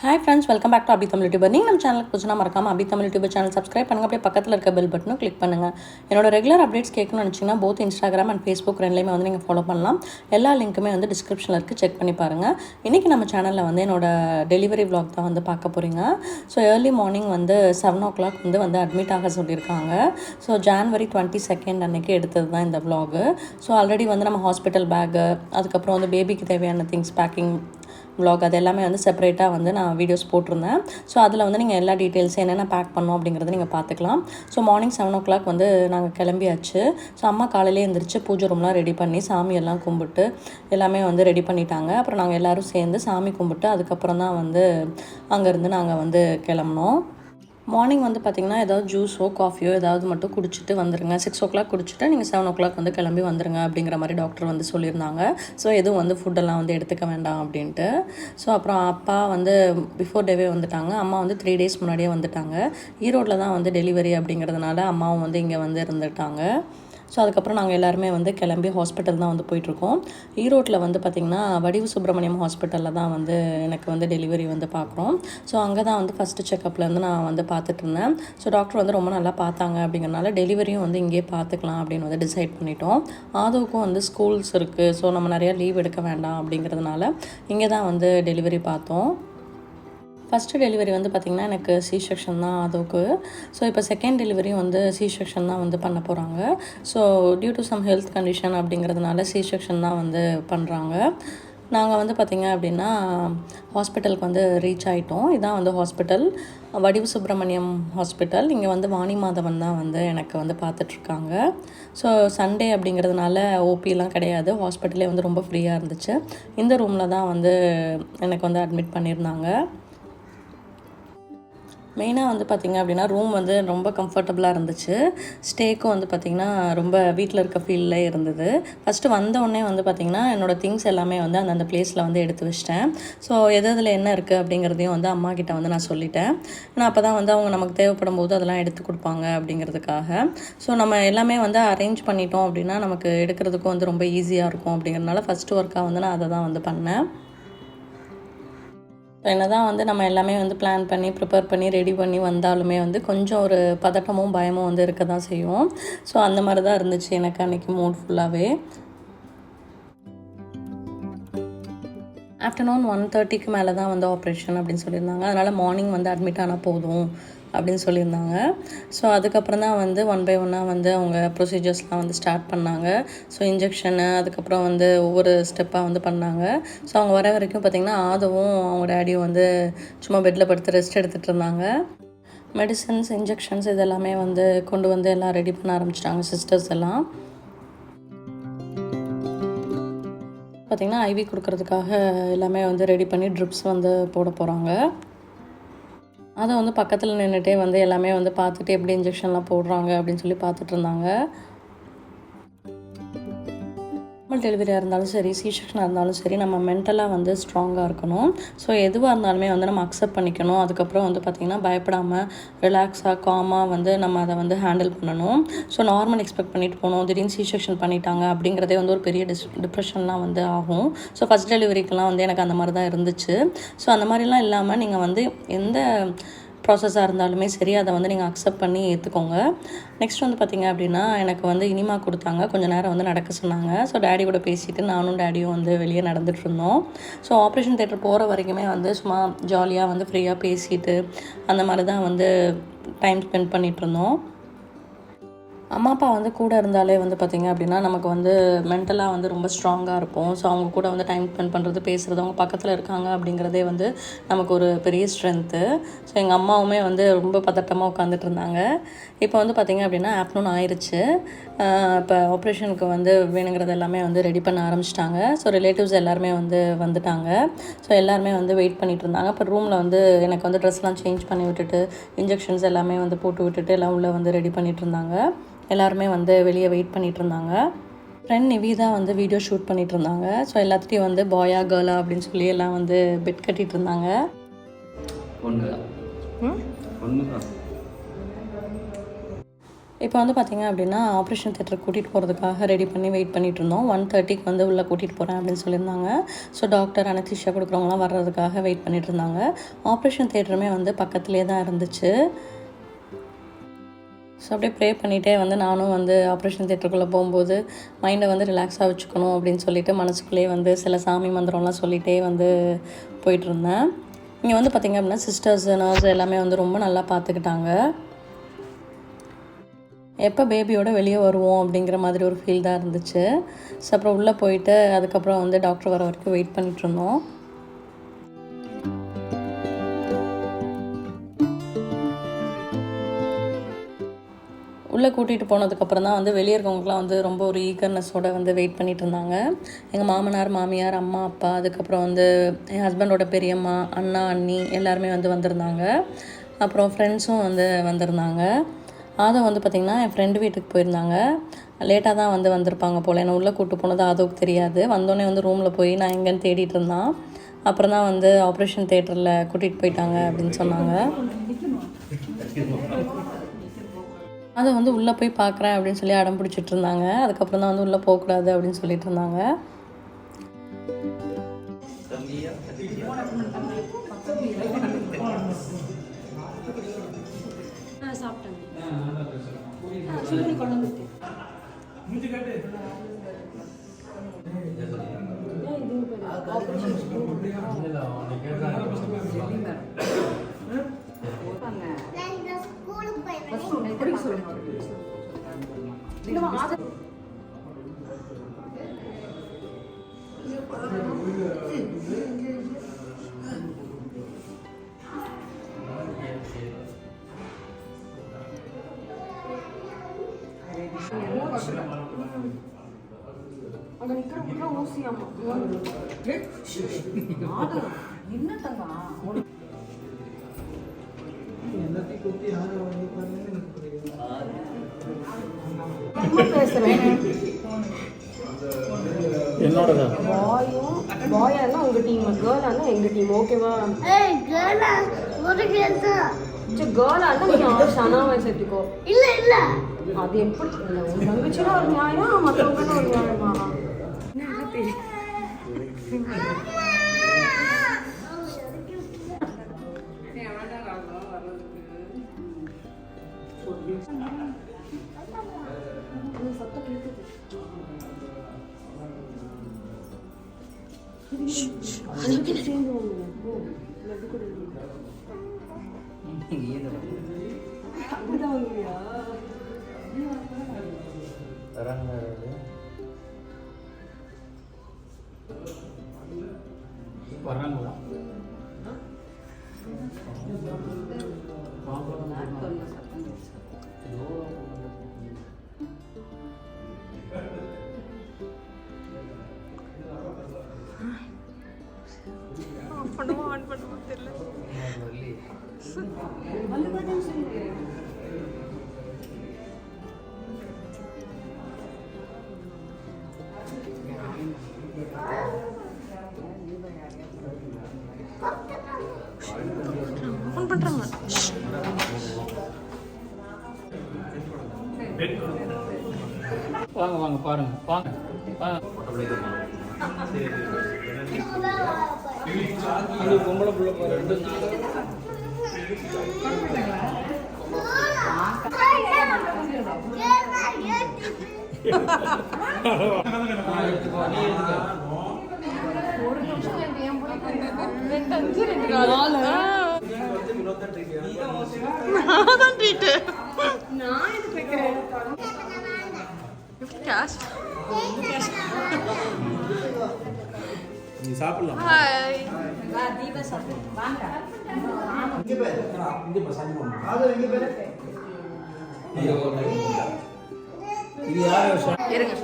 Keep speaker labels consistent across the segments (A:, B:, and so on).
A: Hi friends, welcome back to abitamilyoutuber. நீங்க நம்ம சேனலுக்கு புதுசுனா மறக்காம abitamilyoutuber சேனல் சப்ஸ்கிரைப் பண்ணுங்க. அப்படியே பக்கத்துல இருக்க பெல் பட்டனும் கிளிக் பண்ணுங்க. என்னோட ரெகுலர் அப்டேட்ஸ் கேட்கணும்னு நினைச்சீங்கன்னா போத் Instagram and Facebook ரெண்டுலயுமே வந்து நீங்க ஃபாலோ பண்ணலாம். எல்லா லிங்க்குமே வந்து டிஸ்கிரிப்ஷன்ல இருக்கு, செக் பண்ணி பாருங்க. இன்னைக்கு நம்ம சேனல்ல வந்து என்னோட டெலிவரி vlog தான் வந்து பார்க்க போறீங்க. ஸோ ஏர்லி மார்னிங் வந்து 7 o'clock வந்து அட்மிட் ஆக சொல்லியிருக்காங்க. ஸோ January 22 அன்னைக்கு எடுத்தது தான் இந்த vlog. ஸோ ஆல்ரெடி வந்து நம்ம ஹாஸ்பிட்டல் பேக்கு, அதுக்கப்புறம் வந்து பேபிக்கு தேவையான திங்ஸ் பேக்கிங் vlog அது எல்லாமே வந்து செப்பரேட்டாக வந்து நான் வீடியோஸ் போட்டிருந்தேன். ஸோ அதில் வந்து நீங்கள் எல்லா டீட்டெயில்ஸ் என்னென்ன பேக் பண்ணோம் அப்படிங்கிறத நீங்கள் பார்த்துக்கலாம். ஸோ மார்னிங் 7 o'clock வந்து நாங்கள் கிளம்பியாச்சு. ஸோ அம்மா காலையிலே எழுந்திரிச்சு பூஜை ரூம்லாம் ரெடி பண்ணி சாமியெல்லாம் கும்பிட்டு எல்லாமே வந்து ரெடி பண்ணிட்டாங்க. அப்புறம் நாங்கள் எல்லோரும் சேர்ந்து சாமி கும்பிட்டு அதுக்கப்புறம் தான் வந்து அங்கேருந்து நாங்கள் வந்து கிளம்புனோம். மார்னிங் வந்து பார்த்திங்கன்னா ஏதாவது ஜூஸோ காஃபியோ ஏதாவது மட்டும் குடிச்சிட்டு வந்துடுங்க. 6 o'clock குடிச்சிட்டு நீங்கள் 7 o'clock வந்து கிளம்பி வந்துடுங்க அப்படிங்கிற மாதிரி டாக்டர் வந்து சொல்லியிருந்தாங்க. ஸோ எதுவும் வந்து ஃபுட்டெல்லாம் வந்து எடுத்துக்க வேண்டாம் அப்படின்ட்டு. ஸோ அப்புறம் அப்பா வந்து பிஃபோர் டேவே வந்துட்டாங்க. அம்மா வந்து 3 days முன்னாடியே வந்துட்டாங்க. ஈரோட்டில் தான் வந்து டெலிவரி அப்படிங்கிறதுனால அம்மாவும் வந்து இங்கே வந்து இருந்துட்டாங்க. ஸோ அதுக்கப்புறம் நாங்கள் எல்லாருமே வந்து கிளம்பி ஹாஸ்பிட்டல் தான் வந்து போயிட்டுருக்கோம். ஈரோட்டில் வந்து பார்த்திங்கன்னா வடிவு சுப்பிரமணியம் ஹாஸ்பிட்டலில் தான் வந்து எனக்கு வந்து டெலிவரி வந்து பார்க்குறோம். ஸோ அங்கே தான் வந்து ஃபஸ்ட்டு செக்கப்லேருந்து நான் வந்து பார்த்துட்டு இருந்தேன். ஸோ டாக்டர் வந்து ரொம்ப நல்லா பார்த்தாங்க அப்படிங்கிறனால டெலிவரியும் வந்து இங்கேயே பார்த்துக்கலாம் அப்படின்னு வந்து டிசைட் பண்ணிட்டோம். ஆதவுக்கும் வந்து ஸ்கூல்ஸ் இருக்குது. ஸோ நம்ம நிறையா லீவ் எடுக்க வேண்டாம் அப்படிங்கிறதுனால இங்கே தான் வந்து டெலிவரி பார்த்தோம். ஃபஸ்ட்டு டெலிவரி வந்து பார்த்திங்கன்னா எனக்கு சி செக்ஷன் தான் அதுக்கு. ஸோ இப்போ செகண்ட் டெலிவரியும் வந்து சி செக்ஷன் தான் வந்து பண்ண போகிறாங்க. So due to some health condition அப்படிங்கிறதுனால சி செக்ஷன் தான் வந்து பண்ணுறாங்க. நாங்கள் வந்து பார்த்திங்க அப்படின்னா ஹாஸ்பிட்டலுக்கு வந்து ரீச் ஆகிட்டோம். இதான் வந்து ஹாஸ்பிட்டல், வடிவு சுப்பிரமணியம் ஹாஸ்பிட்டல். இங்கே வந்து வாணி மாதவன் தான் வந்து எனக்கு வந்து பார்த்துட்ருக்காங்க. ஸோ சண்டே அப்படிங்கிறதுனால ஓபிலாம் கிடையாது, ஹாஸ்பிட்டலே வந்து ரொம்ப ஃப்ரீயாக இருந்துச்சு. இந்த ரூமில் தான் வந்து எனக்கு வந்து அட்மிட் பண்ணியிருந்தாங்க. மெயினாக வந்து பார்த்திங்க அப்படின்னா ரூம் வந்து ரொம்ப கம்ஃபர்டபுளாக இருந்துச்சு. ஸ்டேக்கும் வந்து பார்த்திங்கன்னா ரொம்ப வீட்டில் இருக்க ஃபீல்லே இருந்தது. ஃபஸ்ட்டு வந்தோடனே வந்து பார்த்திங்கன்னா என்னோடய திங்ஸ் எல்லாமே வந்து அந்தந்த பிளேஸில் வந்து எடுத்து வச்சிட்டேன். ஸோ எதில் என்ன இருக்குது அப்படிங்கிறதையும் வந்து அம்மா கிட்ட வந்து நான் சொல்லிட்டேன். ஏன்னா அப்போ தான் வந்து அவங்க நமக்கு தேவைப்படும் போது அதெல்லாம் எடுத்து கொடுப்பாங்க அப்படிங்கிறதுக்காக. ஸோ நம்ம எல்லாமே வந்து அரேஞ்ச் பண்ணிட்டோம் அப்படின்னா நமக்கு எடுக்கிறதுக்கும் வந்து ரொம்ப ஈஸியாக இருக்கும் அப்படிங்கிறதுனால ஃபஸ்ட்டு ஒர்க்காக வந்து நான் அதை தான் வந்து பண்ணேன். என்ன தான் வந்து நம்ம எல்லாமே வந்து பிளான் பண்ணி ப்ரிப்பேர் பண்ணி ரெடி பண்ணி வந்தாலுமே வந்து கொஞ்சம் ஒரு பதட்டமும் பயமும் வந்து இருக்க தான் செய்யும். ஸோ அந்த மாதிரி தான் இருந்துச்சு எனக்கு அன்றைக்கி மூட் ஃபுல்லாகவே. ஆஃப்டர்நூன் 1:30 மேலே தான் வந்து ஆப்ரேஷன் அப்படின்னு சொல்லியிருந்தாங்க. அதனால் மார்னிங் வந்து அட்மிட் ஆனால் போதும் அப்படின்னு சொல்லியிருந்தாங்க. ஸோ அதுக்கப்புறம் தான் வந்து 1 by 1 வந்து அவங்க ப்ரொசீஜர்ஸ்லாம் வந்து ஸ்டார்ட் பண்ணாங்க. ஸோ இன்ஜெக்ஷனு அதுக்கப்புறம் வந்து ஒவ்வொரு ஸ்டெப்பாக வந்து பண்ணாங்க. ஸோ அவங்க வர வரைக்கும் பார்த்திங்கன்னா ஆதவும் அவங்க டேடியும் வந்து சும்மா பெட்டில் படுத்து ரெஸ்ட் எடுத்துகிட்டு இருந்தாங்க. மெடிசன்ஸ் இன்ஜெக்ஷன்ஸ் இதெல்லாமே வந்து கொண்டு வந்து எல்லாம் ரெடி பண்ண ஆரம்பிச்சிட்டாங்க சிஸ்டர்ஸ் எல்லாம். பார்த்திங்கன்னா ஐவி கொடுக்கறதுக்காக எல்லாமே வந்து ரெடி பண்ணி ட்ரிப்ஸ் வந்து போட போகிறாங்க. அதை வந்து பக்கத்தில் நின்றுட்டே வந்து எல்லாமே வந்து பார்த்துட்டு எப்படி இன்ஜெக்ஷன்லாம் போடுறாங்க அப்படின்னு சொல்லி பார்த்துட்டு இருந்தாங்க. நார்மல் டெலிவரியாக இருந்தாலும் சரி, சி செக்ஷனாக இருந்தாலும் சரி, நம்ம மென்டலாக வந்து ஸ்ட்ராங்காக இருக்கணும். ஸோ எதுவாக இருந்தாலுமே வந்து நம்ம அக்செப்ட் பண்ணிக்கணும். அதுக்கப்புறம் வந்து பார்த்திங்கன்னா பயப்படாமல் ரிலாக்ஸாக காமாக வந்து நம்ம அதை வந்து ஹேண்டில் பண்ணணும். ஸோ நார்மல் எக்ஸ்பெக்ட் பண்ணிட்டு போகணும். திடீர்னு சி செக்ஷன் பண்ணிட்டாங்க அப்படிங்கிறதே வந்து ஒரு பெரிய டிப்ரெஷன்லாம் வந்து ஆகும். ஸோ ஃபஸ்ட் டெலிவரிக்கெலாம் வந்து எனக்கு அந்த மாதிரி தான் இருந்துச்சு. ஸோ அந்த மாதிரிலாம் இல்லாமல் நீங்கள் வந்து எந்த ப்ராசஸாக இருந்தாலுமே சரி அதை வந்து நீங்கள் அக்செப்ட் பண்ணி ஏற்றுக்கோங்க. நெக்ஸ்ட் வந்து பார்த்திங்க அப்படின்னா எனக்கு வந்து இனிமா கொடுத்தாங்க. கொஞ்சம் நேரம் வந்து நடக்க சொன்னாங்க. ஸோ டேடி கூட பேசிவிட்டு நானும் டேடியும் வந்து வெளியே நடந்துகிட்டு இருந்தோம். ஸோ ஆப்ரேஷன் தியேட்டர் போகிற வரைக்குமே வந்து சும்மா ஜாலியாக வந்து ஃப்ரீயாக பேசிட்டு அந்த மாதிரி தான் வந்து டைம் ஸ்பெண்ட் பண்ணிகிட்டு இருந்தோம். அம்மா அப்பா வந்து கூட இருந்தாலே வந்து பார்த்திங்க அப்படின்னா நமக்கு வந்து மென்டலாக வந்து ரொம்ப ஸ்ட்ராங்காக இருப்போம். ஸோ அவங்க கூட வந்து டைம் ஸ்பெண்ட் பண்ணுறது, பேசுகிறது, அவங்க பக்கத்தில் இருக்காங்க அப்படிங்கிறதே வந்து நமக்கு ஒரு பெரிய ஸ்ட்ரென்த்து. ஸோ எங்கள் அம்மாவுமே வந்து ரொம்ப பதட்டமாக உட்காந்துட்டு இருந்தாங்க. இப்போ வந்து பார்த்திங்க அப்படின்னா ஆஃப்டர்நூன் ஆயிடுச்சு. இப்போ ஆப்ரேஷனுக்கு வந்து வேணுங்கிறது எல்லாமே வந்து ரெடி பண்ண ஆரம்பிச்சிட்டாங்க. ஸோ ரிலேட்டிவ்ஸ் எல்லாருமே வந்து வந்துட்டாங்க. ஸோ எல்லாருமே வந்து வெயிட் பண்ணிகிட்டு இருந்தாங்க. இப்போ ரூமில் வந்து எனக்கு வந்து ட்ரெஸ்லாம் சேஞ்ச் பண்ணி விட்டுட்டு இன்ஜெக்ஷன்ஸ் எல்லாமே வந்து போட்டு விட்டுட்டு எல்லாம் உள்ளே வந்து ரெடி பண்ணிகிட்டு இருந்தாங்க. எல்லாருமே வந்து வெளியே வெயிட் பண்ணிகிட்டு இருந்தாங்க. ஃப்ரெண்ட் நிவிதா வந்து வீடியோ ஷூட் பண்ணிகிட்டு இருந்தாங்க. ஸோ எல்லாத்துட்டையும் வந்து பாயா கேர்ளா அப்படின்னு சொல்லி எல்லாம் வந்து பெட் கட்டிகிட்டு இருந்தாங்க. இப்போ வந்து பார்த்திங்க அப்படின்னா ஆப்ரேஷன் தியேட்டருக்கு கூட்டிகிட்டு போகிறதுக்காக ரெடி பண்ணி வெயிட் பண்ணிகிட்டு இருந்தோம். 1:30க்கு வந்து உள்ளே கூட்டிகிட்டு போகிறேன் அப்படின்னு சொல்லியிருந்தாங்க. ஸோ டாக்டர் அனஸ்தீசியா கொடுக்குறவங்களாம் வர்றதுக்காக வெயிட் பண்ணிகிட்டு இருந்தாங்க. ஆப்ரேஷன் தியேட்டருமே வந்து பக்கத்துலேயே தான் இருந்துச்சு. ஸோ அப்படியே ப்ரே பண்ணிகிட்டே வந்து நானும் வந்து ஆப்ரேஷன் தியேட்டருக்குள்ளே போகும்போது மைண்டை வந்து ரிலாக்ஸாக வச்சுக்கணும் அப்படின்னு சொல்லிட்டு மனசுக்குள்ளேயே வந்து சில சாமி மந்திரம்லாம் சொல்லிகிட்டே வந்து போயிட்டுருந்தேன். இங்கே வந்து பார்த்திங்க அப்படின்னா சிஸ்டர்ஸ் நர்ஸ் எல்லாமே வந்து ரொம்ப நல்லா பார்த்துக்கிட்டாங்க. எப்போ பேபியோட வெளியே வருவோம் அப்படிங்கிற மாதிரி ஒரு ஃபீல் தான் இருந்துச்சு. ஸோ அப்புறம் உள்ளே போயிட்டு அதுக்கப்புறம் வந்து டாக்டர் வர வரைக்கும் வெயிட் பண்ணிகிட்ருந்தோம். உள்ளே கூட்டிகிட்டு போனதுக்கப்புறம் தான் வந்து வெளியே இருக்கவங்களுக்குலாம் வந்து ரொம்ப ஒரு ஈகர்னஸோடு வந்து வெயிட் பண்ணிகிட்டு இருந்தாங்க. எங்கள் மாமனார் மாமியார் அம்மா அப்பா அதுக்கப்புறம் வந்து என் ஹஸ்பண்டோட பெரியம்மா அண்ணா அண்ணி எல்லாருமே வந்து வந்திருந்தாங்க. அப்புறம் ஃப்ரெண்ட்ஸும் வந்து வந்திருந்தாங்க. ஆதவ் வந்து பார்த்திங்கன்னா என் ஃப்ரெண்டு வீட்டுக்கு போயிருந்தாங்க. லேட்டாக தான் வந்து வந்திருப்பாங்க போல். என்னை உள்ளே கூப்பிட்டு போனது ஆதவுக்கு தெரியாது. வந்தோடனே வந்து ரூமில் போய் நான் எங்கேன்னு தேடிட்டு இருந்தான். அப்புறம் தான் வந்து ஆப்ரேஷன் தியேட்டரில் கூட்டிகிட்டு போயிட்டாங்க அப்படின்னு சொன்னாங்க. அதை வந்து உள்ளே போய் பார்க்குறேன் அப்படின்னு சொல்லி அடம் பிடிச்சிட்டு இருந்தாங்க. அதுக்கப்புறம் தான் வந்து உள்ளே போகக்கூடாது அப்படின்னு சொல்லிட்டு இருந்தாங்க.
B: பாயானா உங்க டீம், கேர்ளானா எங்க டீம். ஓகேவா? கேர்ளா நீ சனாவை சேர்த்துக்கோ. இல்ல அது எப்படி உங்க தங்கச்சினா ஒரு நியாயம், மற்றவங்க ஒரு நியாயமா? சத்தம் கேட்குது.
C: வாங்க வாங்க பாருங்க வாங்க பொம்பளை புள்ள பாருங்க. நீ சாப்பிடலாம். ஹாய் தீபா சாப்பிடு வாங்க. இங்க பே சமம் ஆதோ இங்க பே. இது யாரோ இருங்க.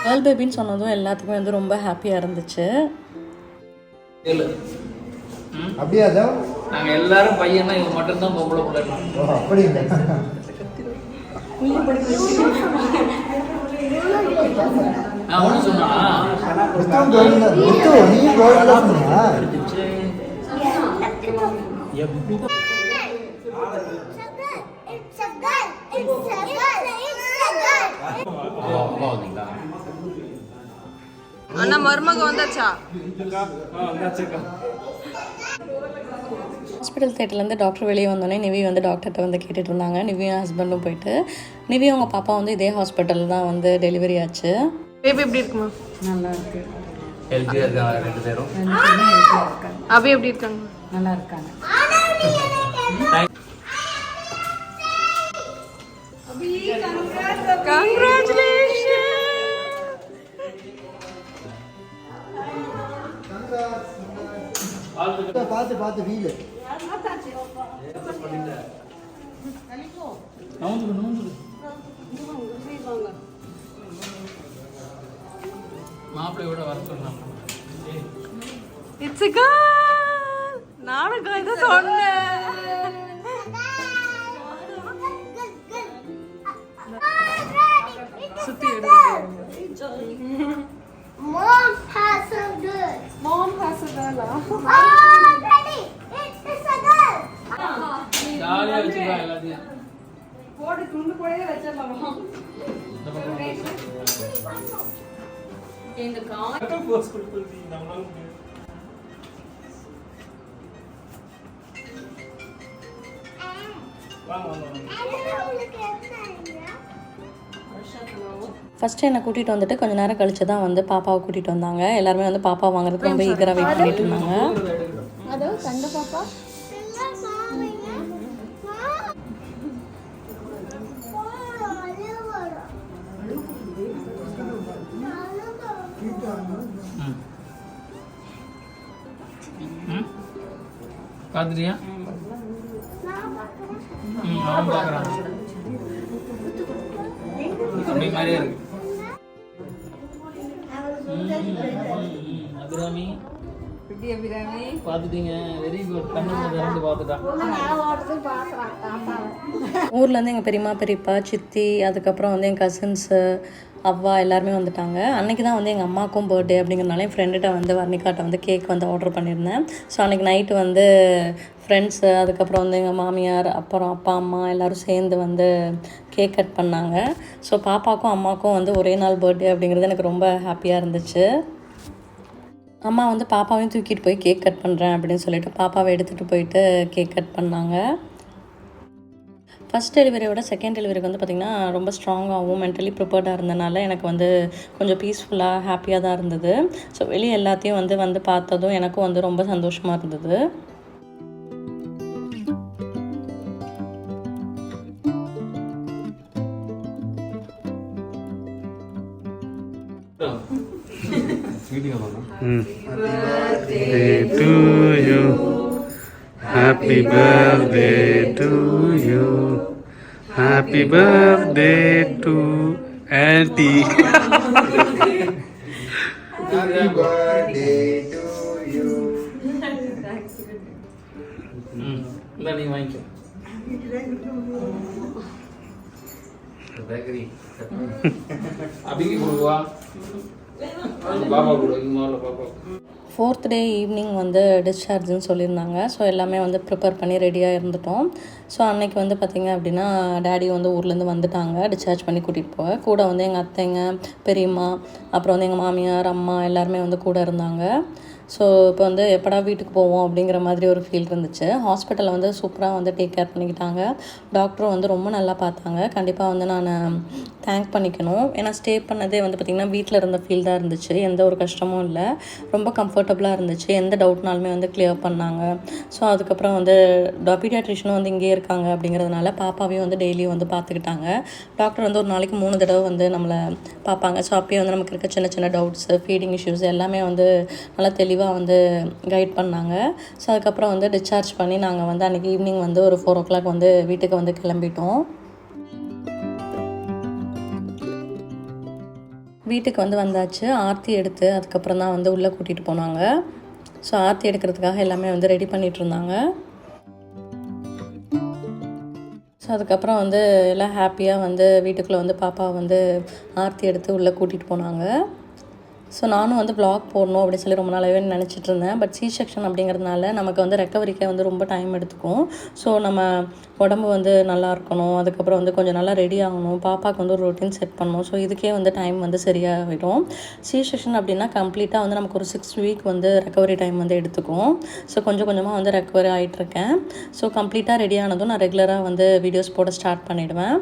A: கேர்ள் பேபின்னு சொன்னதும் எல்லாத்துக்குமே வந்து ரொம்ப ஹாப்பியாக இருந்துச்சு.
C: அப்படியா? நாங்க எல்லாரும் பையனா இவங்க மட்டும் தான் பொம்பளை பிள்ளை. அப்படி இல்லை. நான் ஒன்று சொன்னா
B: அண்ணா மருமக வந்தாச்சா?
A: ஹாஸ்பிட்டல் தேட்டர்லேருந்து டாக்டர் வெளியே வந்தோடனே நிவி வந்து டாக்டர்கிட்ட வந்து கேட்டுட்டு இருந்தாங்க. நிவியும் ஹஸ்பண்டும் போயிட்டு நிவி அவங்க பாப்பா வந்து இதே ஹாஸ்பிட்டல் தான் வந்து டெலிவரி ஆச்சு.
B: பேபி எப்படி இருக்குமா?
D: நல்லா இருக்கு.
C: ஹெல்த்தியாக இருக்காங்க ரெண்டு பேரும்.
B: அபி எப்படி இருக்காங்க?
D: நல்லா இருக்காங்க.
E: பார்த்து பார்த்து வீடு
C: மாப்பிள்ளையோட வர சொன்னாங்க.
B: It's girl. நானும் இதை சொன்னேன். சுத்தி
F: Mom has a girl.
B: Mom has a girl.
F: Oh, Daddy, it's a girl.
C: ஜாலியாக வச்சுக்கலாம் எல்லாத்தையும்.
B: போடு துண்டு போடவே வச்சிடலாமா? இந்த காய்
C: போஸ் கொடுத்து நம்மளால
A: ஃபஸ்ட்டு என்னை கூட்டிகிட்டு வந்துட்டு கொஞ்சம் நேரம் கழிச்சு தான் வந்து பாப்பாவை கூட்டிகிட்டு வந்தாங்க. எல்லாருமே வந்து பாப்பா வாங்குறதுக்கு ரொம்ப ஈகராக வெயிட் பண்ணிட்டு இருந்தாங்க.
F: அதோ கண்ட பாப்பா
C: பார்த்துட்டியா? அவன் பார்க்குறான். அப்படி மாதிரியே இருக்கு. அபிராமி பார்த்துட்டீங்க. Very good. கண்ணு திறந்து பார்த்துட்டான்.
A: ஊர்லேருந்து எங்கள் பெரியம்மா பெரியப்பா சித்தி அதுக்கப்புறம் வந்து என் கசின்ஸு அவ்வா எல்லாருமே வந்துட்டாங்க. அன்றைக்கி தான் வந்து எங்கள் அம்மாவுக்கும் பர்த்டே அப்படிங்கிறனால என் ஃப்ரெண்டுகிட்ட வந்து வர்ணிகாட்ட வந்து கேக் வந்து ஆர்டர் பண்ணியிருந்தேன். ஸோ அன்றைக்கி நைட்டு வந்து ஃப்ரெண்ட்ஸு அதுக்கப்புறம் வந்து எங்கள் மாமியார் அப்புறம் அப்பா அம்மா எல்லோரும் சேர்ந்து வந்து கேக் கட் பண்ணாங்க. ஸோ பாப்பாவுக்கும் அம்மாவுக்கும் வந்து ஒரே நாள் பர்த்டே அப்படிங்கிறது எனக்கு ரொம்ப ஹாப்பியாக இருந்துச்சு. அம்மா வந்து பாப்பாவையும் தூக்கிட்டு போய் கேக் கட் பண்ணுறேன் அப்படின்னு சொல்லிட்டு பாப்பாவை எடுத்துகிட்டு போயிட்டு கேக் கட் பண்ணாங்க. ஃபஸ்ட் டெலிவரியோட செகண்ட் டெலிவரிக்கு வந்து பார்த்திங்கன்னா ரொம்ப ஸ்ட்ராங்காகவும் மென்டலி ப்ரிப்பேர்டாக இருந்தனால எனக்கு வந்து கொஞ்சம் பீஸ்ஃபுல்லாக ஹாப்பியாக தான் இருந்தது. ஸோ வெளியே எல்லாத்தையும் வந்து பார்த்ததும் எனக்கும் வந்து ரொம்ப சந்தோஷமாக இருந்தது.
G: Happy birthday to you. Happy birthday to Auntie.
E: Happy birthday to you.
C: இல்லை நீங்கள் வாங்கிக்கோ. பேக்கரி அபிக்கு கொடுக்குவா. பாப்பா கொடு. முதல்ல பாப்பா.
A: 4th டே ஈவினிங் வந்து டிஸ்சார்ஜுன்னு சொல்லியிருந்தாங்க. ஸோ எல்லாமே வந்து ப்ரிப்பேர் பண்ணி ரெடியாக இருந்துட்டோம். ஸோ அன்றைக்கி வந்து பார்த்திங்க அப்படின்னா டேடி வந்து ஊர்லேருந்து வந்துட்டாங்க டிஸ்சார்ஜ் பண்ணி கூட்டிகிட்டு போக. கூட வந்து எங்கள் அத்தைங்க பெரியம்மா அப்புறம் வந்து எங்கள் மாமியார் அம்மா எல்லாருமே வந்து கூட இருந்தாங்க. ஸோ இப்போ வந்து எப்படா வீட்டுக்கு போவோம் அப்படிங்கிற மாதிரி ஒரு ஃபீல் இருந்துச்சு. ஹாஸ்பிட்டலில் வந்து சூப்பராக வந்து டேக் கேர் பண்ணிக்கிட்டாங்க. டாக்டரும் வந்து ரொம்ப நல்லா பார்த்தாங்க. கண்டிப்பாக வந்து நான் தேங்க் பண்ணிக்கணும். ஏன்னா ஸ்டே பண்ணதே வந்து பார்த்திங்கன்னா வீட்டில் இருந்த ஃபீல் தான் இருந்துச்சு. எந்த ஒரு கஷ்டமும் இல்லை. ரொம்ப கம்ஃபர்டபுளாக இருந்துச்சு. எந்த டவுட்னாலுமே வந்து கிளியர் பண்ணாங்க. ஸோ அதுக்கப்புறம் வந்து பீடியாட்ரிஷனும் வந்து இங்கேயே இருக்காங்க அப்படிங்கிறதுனால பாப்பாவையும் வந்து டெய்லியும் வந்து பார்த்துக்கிட்டாங்க. டாக்டர் வந்து ஒரு நாளைக்கு 3 தடவை வந்து நம்மளை பார்ப்பாங்க. ஸோ அப்பயே வந்து நமக்கு இருக்க சின்ன சின்ன டவுட்ஸு ஃபீடிங் இஷ்யூஸ் எல்லாமே வந்து நல்லா தெளிவாக வந்து கைட் பண்ணாங்க. ஸோ அதுக்கப்புறம் வந்து டிஸ்சார்ஜ் பண்ணி நாங்கள் வந்து அன்றைக்கி ஈவினிங் வந்து ஒரு 4 o'clock வந்து வீட்டுக்கு வந்து கிளம்பிட்டோம். வீட்டுக்கு வந்து வந்தாச்சு. ஆர்த்தி எடுத்து அதுக்கப்புறம் தான் வந்து உள்ளே கூட்டிகிட்டு போனாங்க. ஸோ ஆர்த்தி எடுக்கிறதுக்காக எல்லாமே வந்து ரெடி பண்ணிகிட்டு இருந்தாங்க. ஸோ அதுக்கப்புறம் வந்து எல்லாம் ஹாப்பியாக வந்து வீட்டுக்குள்ளே வந்து பாப்பா வந்து ஆர்த்தி எடுத்து உள்ளே கூட்டிகிட்டு போனாங்க. ஸோ நானும் வந்து வ்ளாக் போடணும் அப்படின்னு சொல்லி ரொம்ப நாளாகவே நினச்சிட்டு இருந்தேன். பட் சி செக்ஷன் அப்படிங்கிறதுனால நமக்கு வந்து ரெக்கவரிக்கே வந்து ரொம்ப டைம் எடுத்துக்கும். ஸோ நம்ம உடம்பு வந்து நல்லா இருக்கணும், அதுக்கப்புறம் வந்து கொஞ்சம் நல்லா ரெடி ஆகணும், பாப்பாவுக்கு வந்து ஒரு ரொட்டீன் செட் பண்ணணும். ஸோ இதுக்கே வந்து டைம் வந்து சரியாகிடும். சி செக்ஷன் அப்படின்னா கம்ப்ளீட்டாக வந்து நமக்கு ஒரு 6 வீக் வந்து ரெக்கவரி டைம் வந்து எடுத்துக்கும். ஸோ கொஞ்சம் கொஞ்சமாக வந்து ரெக்கவரி ஆகிட்டுருக்கேன். ஸோ கம்ப்ளீட்டாக ரெடி ஆனதும் நான் ரெகுலராக வந்து வீடியோஸ் போட ஸ்டார்ட் பண்ணிவிடுவேன்.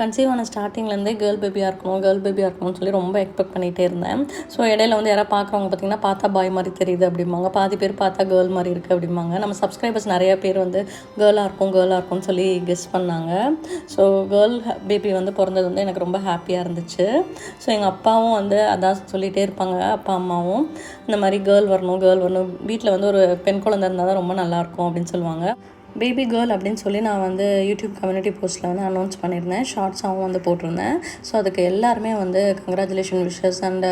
A: கன்சீவ் ஆன ஸ்டார்டிங்லேருந்தே கேர்ள் பேபியாக இருக்கணும்னு சொல்லி ரொம்ப எக்ஸ்பெக்ட் பண்ணிகிட்டே இருந்தேன். ஸோ இடையில வந்து யாராவது பார்க்குறவங்க பார்த்திங்கன்னா பார்த்தா பாய் மாதிரி தெரியுது அப்படிம்பாங்க, பாதி பேர் பார்த்தா கேர்ள் மாதிரி இருக்குது அப்படிம்பாங்க. நம்ம சப்ஸ்கிரைபர்ஸ் நிறையா பேர் வந்து கேர்ளாக இருக்கும்னு சொல்லி கெஸ் பண்ணாங்க. ஸோ கேர்ள் பேபி வந்து பிறந்தது வந்து எனக்கு ரொம்ப ஹாப்பியாக இருந்துச்சு. ஸோ எங்கள் அப்பாவும் வந்து அதான் சொல்லிகிட்டே இருப்பாங்க, அப்பா அம்மாவும் இந்த மாதிரி கேர்ள் வரணும், வீட்டில் வந்து ஒரு பெண் குழந்தை இருந்தால் தான் ரொம்ப நல்லாயிருக்கும் அப்படின்னு சொல்லுவாங்க. பேபி கேர்ள் அப்படின்னு சொல்லி நான் வந்து யூடியூப் கம்யூனிட்டி போஸ்ட்டில் வந்து அனௌன்ஸ் பண்ணியிருந்தேன், ஷார்ட்ஸாகவும் வந்து போட்டிருந்தேன். ஸோ அதுக்கு எல்லாருமே வந்து கங்க்ராச்சுலேஷன் விஷஸ் அண்டு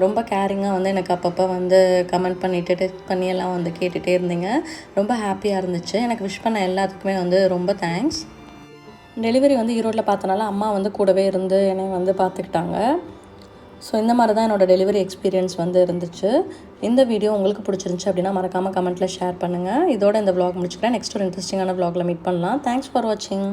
A: ரொம்ப கேரிங்காக வந்து எனக்கு அப்பப்போ வந்து கமெண்ட் பண்ணிவிட்டு டெக்ஸ்ட் பண்ணி எல்லாம் வந்து கேட்டுகிட்டே இருந்தீங்க. ரொம்ப ஹாப்பியாக இருந்துச்சு. எனக்கு விஷ் பண்ண எல்லாத்துக்குமே வந்து ரொம்ப தேங்க்ஸ். டெலிவரி வந்து ஈரோட்டில் பார்த்தனால அம்மா வந்து கூடவே இருந்து என்னை வந்து பார்த்துக்கிட்டாங்க. ஸோ இந்த மாதிரி தான் என்னோடய டெலிவரி எக்ஸ்பீரியன்ஸ் வந்து இருந்துச்சு. இந்த வீடியோ உங்களுக்கு பிடிச்சிருந்துச்சு அப்படின்னா மறக்காமல் கமெண்ட்டில் ஷேர் பண்ணுங்கள். இதோட இந்த vlog முடிச்சுக்கிறேன். நெக்ஸ்ட் ஒரு இன்ட்ரெஸ்டிங்கான vlogல மீட் பண்ணலாம். தேங்க்ஸ் ஃபார் வாட்சிங்.